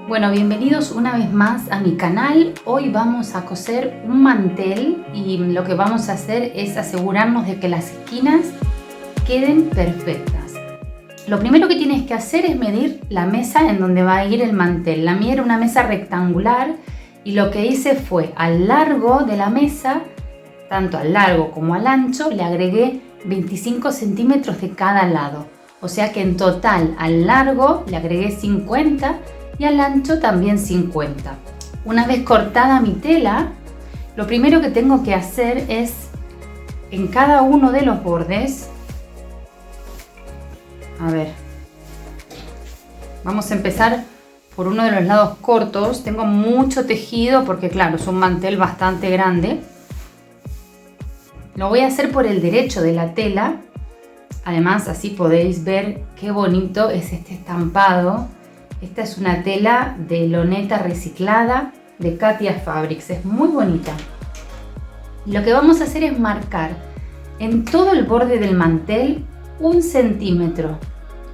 Bueno, bienvenidos una vez más a mi canal. Hoy vamos a coser un mantel y lo que vamos a hacer es asegurarnos de que las esquinas queden perfectas. Lo primero que tienes que hacer es medir la mesa en donde va a ir el mantel. La mía era una mesa rectangular y lo que hice fue al largo de la mesa, tanto al largo como al ancho, le agregué 25 centímetros de cada lado. O sea que en total al largo le agregué 50 y al ancho también 50. Una vez cortada mi tela, lo primero que tengo que hacer es en cada uno de los bordes, vamos a empezar por uno de los lados cortos. Tengo mucho tejido porque claro, es un mantel bastante grande. Lo voy a hacer por el derecho de la tela. Además, así podéis ver qué bonito es este estampado. Esta es una tela de loneta reciclada de Katia Fabrics, es muy bonita. Lo que vamos a hacer es marcar en todo el borde del mantel 1 centímetro.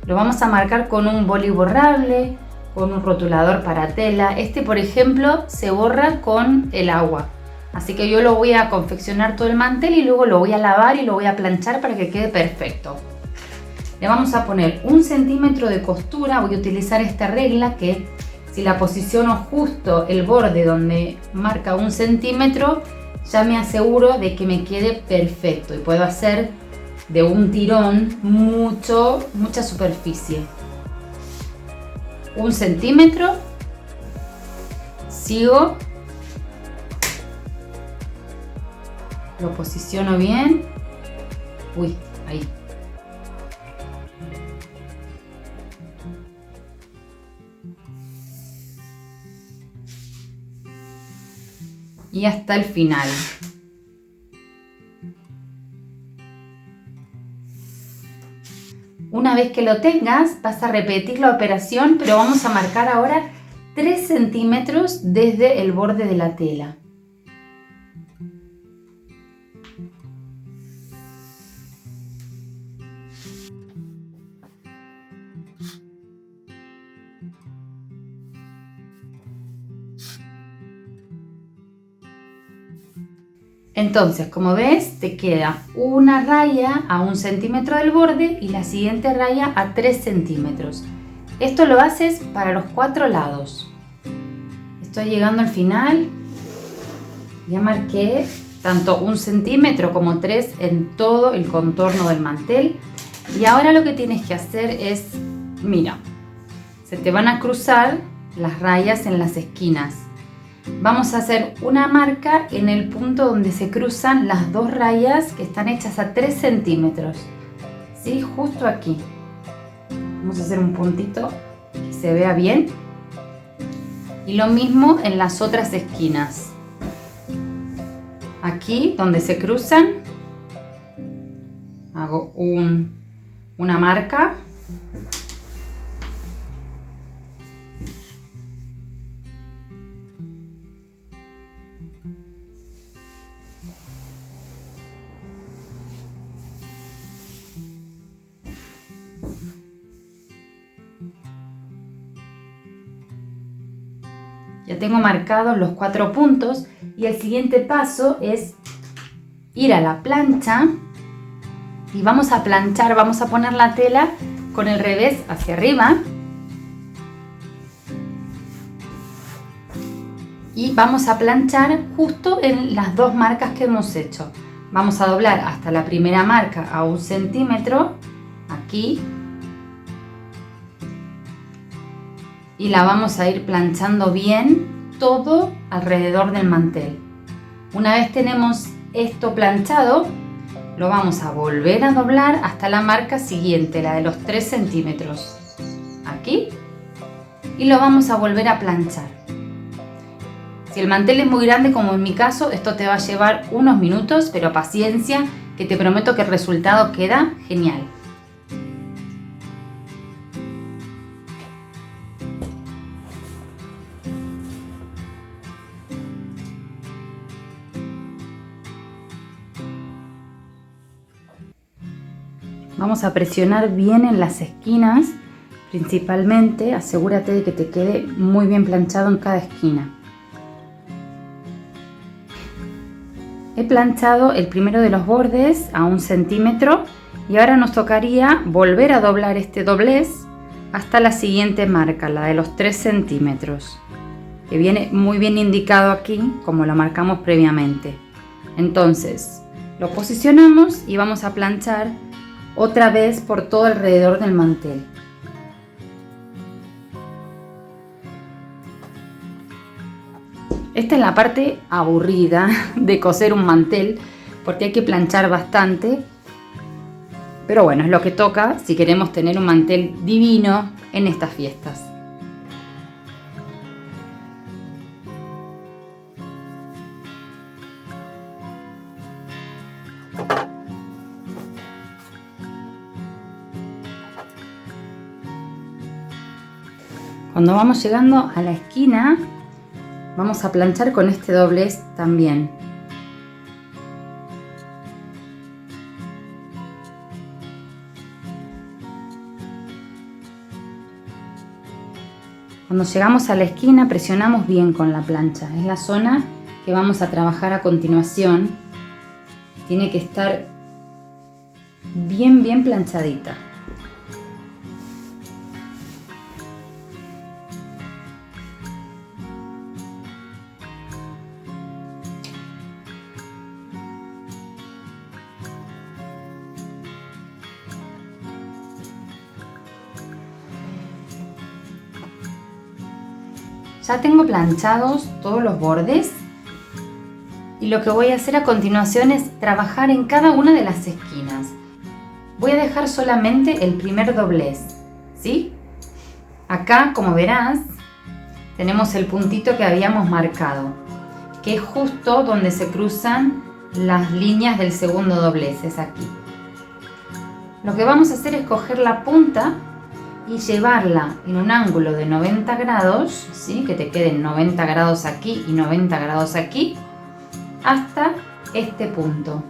Lo vamos a marcar con un boli borrable, con un rotulador para tela. Este, por ejemplo, se borra con el agua. Así que yo lo voy a confeccionar todo el mantel y luego lo voy a lavar y lo voy a planchar para que quede perfecto. Le vamos a poner 1 centímetro de costura. Voy a utilizar esta regla que si la posiciono justo el borde donde marca 1 centímetro, ya me aseguro de que me quede perfecto y puedo hacer de un tirón mucha superficie. 1 centímetro, sigo, lo posiciono bien, ahí. Y hasta el final. Una vez que lo tengas, vas a repetir la operación, pero vamos a marcar ahora 3 centímetros desde el borde de la tela. Entonces, como ves, te queda una raya a 1 centímetro del borde y la siguiente raya a 3 centímetros. Esto lo haces para los 4 lados. Estoy llegando al final. Ya marqué tanto 1 centímetro como 3 en todo el contorno del mantel. Y ahora lo que tienes que hacer es, mira, se te van a cruzar las rayas en las esquinas. Vamos a hacer una marca en el punto donde se cruzan las dos rayas que están hechas a 3 centímetros. ¿Sí? Justo aquí. Vamos a hacer un puntito que se vea bien. Y lo mismo en las otras esquinas. Aquí donde se cruzan, hago una marca. Ya tengo marcados los 4 puntos y el siguiente paso es ir a la plancha y vamos a planchar, vamos a poner la tela con el revés hacia arriba y vamos a planchar justo en las dos marcas que hemos hecho. Vamos a doblar hasta la primera marca a 1 centímetro, aquí, y la vamos a ir planchando bien todo alrededor del mantel. Una vez tenemos esto planchado, lo vamos a volver a doblar hasta la marca siguiente, la de los 3 centímetros, aquí, y lo vamos a volver a planchar. Si el mantel es muy grande, como en mi caso, esto te va a llevar unos minutos, pero paciencia, que te prometo que el resultado queda genial. Vamos a presionar bien en las esquinas Principalmente asegúrate de que te quede muy bien planchado en cada esquina. He planchado el primero de los bordes a 1 centímetro y ahora nos tocaría volver a doblar este doblez hasta la siguiente marca, la de los 3 centímetros, que viene muy bien indicado aquí como lo marcamos previamente. Entonces lo posicionamos y vamos a planchar otra vez por todo alrededor del mantel. Esta es la parte aburrida de coser un mantel porque hay que planchar bastante, pero bueno, es lo que toca si queremos tener un mantel divino en estas fiestas. Cuando vamos llegando a la esquina, vamos a planchar con este doblez también. Cuando llegamos a la esquina presionamos bien con la plancha. Es la zona que vamos a trabajar a continuación. Tiene que estar bien planchadita. Ya tengo planchados todos los bordes y lo que voy a hacer a continuación es trabajar en cada una de las esquinas. Voy a dejar solamente el primer doblez, ¿sí? Acá, como verás, tenemos el puntito que habíamos marcado, que es justo donde se cruzan las líneas del segundo doblez, es aquí. Lo que vamos a hacer es coger la punta y llevarla en un ángulo de 90 grados, ¿sí? Que te queden 90 grados aquí y 90 grados aquí, hasta este punto,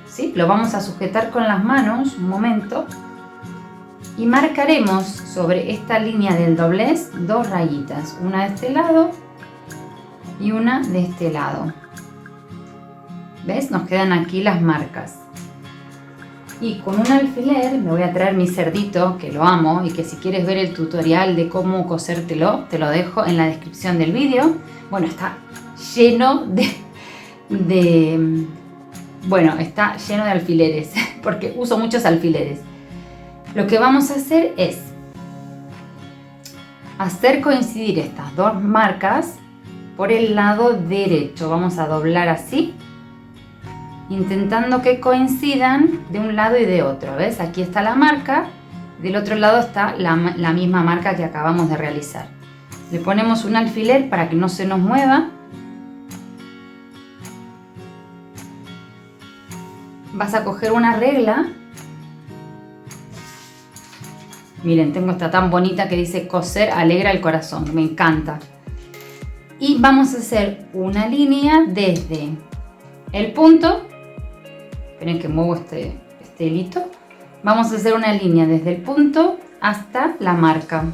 ¿sí? Lo vamos a sujetar con las manos un momento y marcaremos sobre esta línea del doblez 2 rayitas, una de este lado y una de este lado. ¿Ves? Nos quedan aquí las marcas. Y con un alfiler me voy a traer mi cerdito, que lo amo, y que si quieres ver el tutorial de cómo cosértelo, te lo dejo en la descripción del vídeo. Bueno, está lleno está lleno de alfileres, porque uso muchos alfileres. Lo que vamos a hacer es hacer coincidir estas dos marcas por el lado derecho. Vamos a doblar así, intentando que coincidan de un lado y de otro. ¿Ves? Aquí está la marca, del otro lado está la misma marca que acabamos de realizar. Le ponemos un alfiler para que no se nos mueva. Vas a coger una regla. Miren, tengo esta tan bonita que dice coser alegra el corazón, me encanta. Y vamos a hacer una línea desde el punto. Esperen que muevo este hilito. Vamos a hacer una línea desde el punto hasta la marca.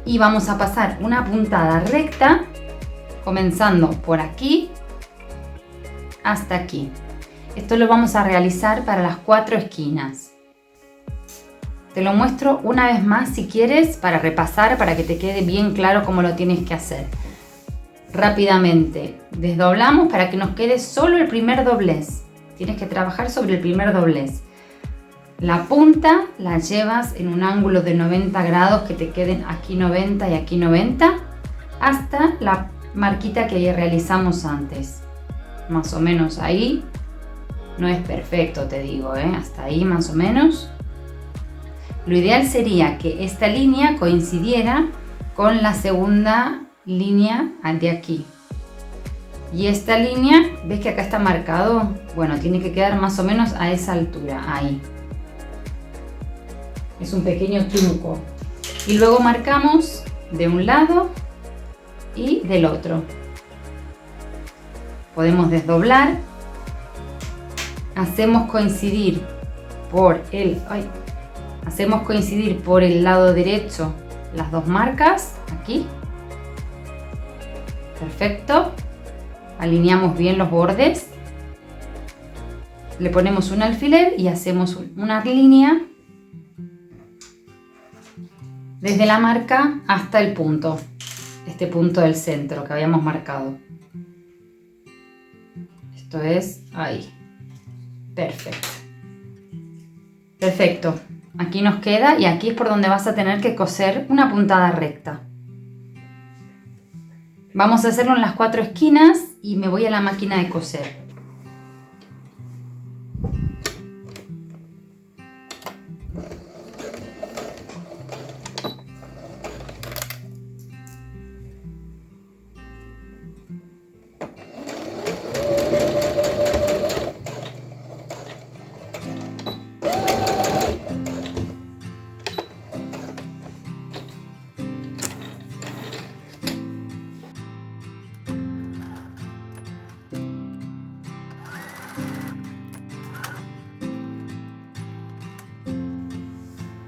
Y vamos a pasar una puntada recta, comenzando por aquí hasta aquí. Esto lo vamos a realizar para las 4 esquinas. Te lo muestro una vez más si quieres para repasar, para que te quede bien claro cómo lo tienes que hacer. Rápidamente desdoblamos para que nos quede solo el primer doblez. Tienes que trabajar sobre el primer doblez. La punta la llevas en un ángulo de 90 grados, que te queden aquí 90 y aquí 90, hasta la marquita que realizamos antes. Más o menos ahí. No es perfecto, te digo, hasta ahí más o menos. Lo ideal sería que esta línea coincidiera con la segunda línea de aquí. Y esta línea, ¿ves que acá está marcado? Bueno, tiene que quedar más o menos a esa altura, ahí. Es un pequeño truco. Y luego marcamos de un lado y del otro. podemos desdoblar. Hacemos coincidir por el lado derecho las dos marcas, aquí. Perfecto. Alineamos bien los bordes. Le ponemos un alfiler y hacemos una línea desde la marca hasta el punto, este punto del centro que habíamos marcado. Esto es ahí. Perfecto. Perfecto. Aquí nos queda y aquí es por donde vas a tener que coser una puntada recta. Vamos a hacerlo en las 4 esquinas y me voy a la máquina de coser.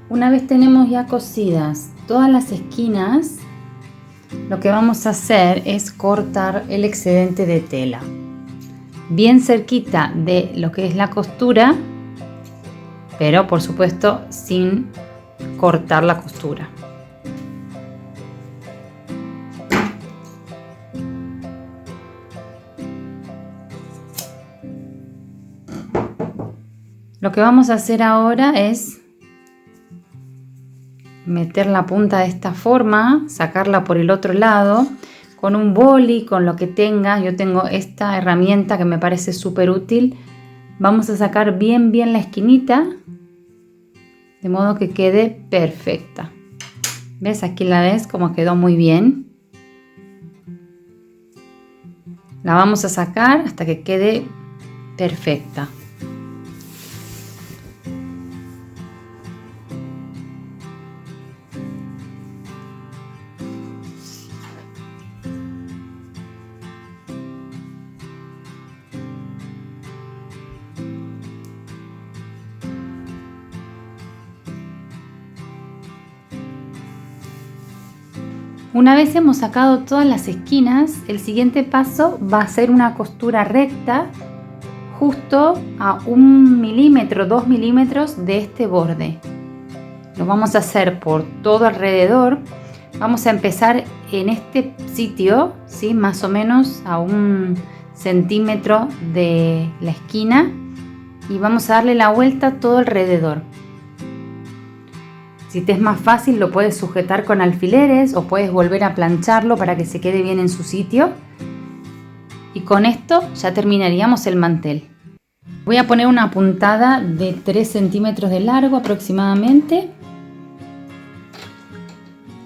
Una vez tenemos ya cosidas todas las esquinas, lo que vamos a hacer es cortar el excedente de tela bien cerquita de lo que es la costura, pero por supuesto sin cortar la costura. Lo que vamos a hacer ahora es meter la punta de esta forma, sacarla por el otro lado con un boli, con lo que tengas. Yo tengo esta herramienta que me parece súper útil. Vamos a sacar bien la esquinita de modo que quede perfecta. ¿Ves? Aquí la ves como quedó muy bien. La vamos a sacar hasta que quede perfecta. Una vez hemos sacado todas las esquinas, el siguiente paso va a ser una costura recta justo a 1 milímetro, 2 milímetros de este borde. Lo vamos a hacer por todo alrededor. Vamos a empezar en este sitio, ¿sí? Más o menos a 1 centímetro de la esquina, y vamos a darle la vuelta todo alrededor. Si te es más fácil, lo puedes sujetar con alfileres o puedes volver a plancharlo para que se quede bien en su sitio. Y con esto ya terminaríamos el mantel. Voy a poner una puntada de 3 centímetros de largo aproximadamente.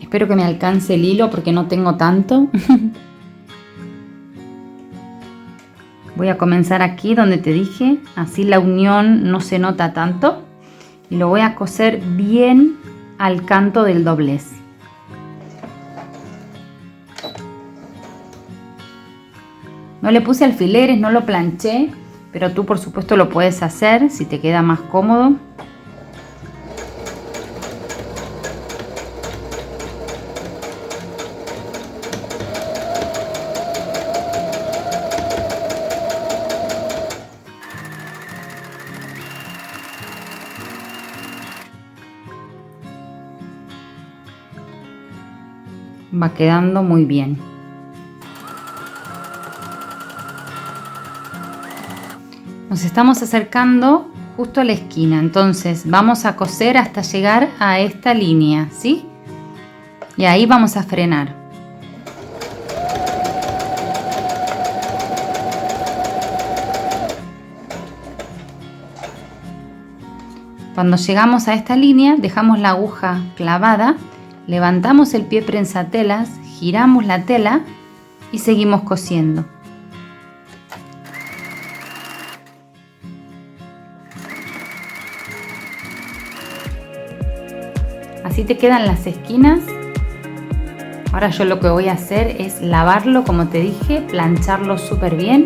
Espero que me alcance el hilo porque no tengo tanto. Voy a comenzar aquí donde te dije, así la unión no se nota tanto. Y lo voy a coser bien al canto del doblez. No le puse alfileres, no lo planché, pero tú por supuesto lo puedes hacer si te queda más cómodo. Va quedando muy bien. Nos estamos acercando justo a la esquina, entonces vamos a coser hasta llegar a esta línea, ¿sí? Y ahí vamos a frenar. Cuando llegamos a esta línea, dejamos la aguja clavada. Levantamos el pie prensatelas, giramos la tela y seguimos cosiendo. Así te quedan las esquinas. Ahora yo lo que voy a hacer es lavarlo, como te dije, plancharlo súper bien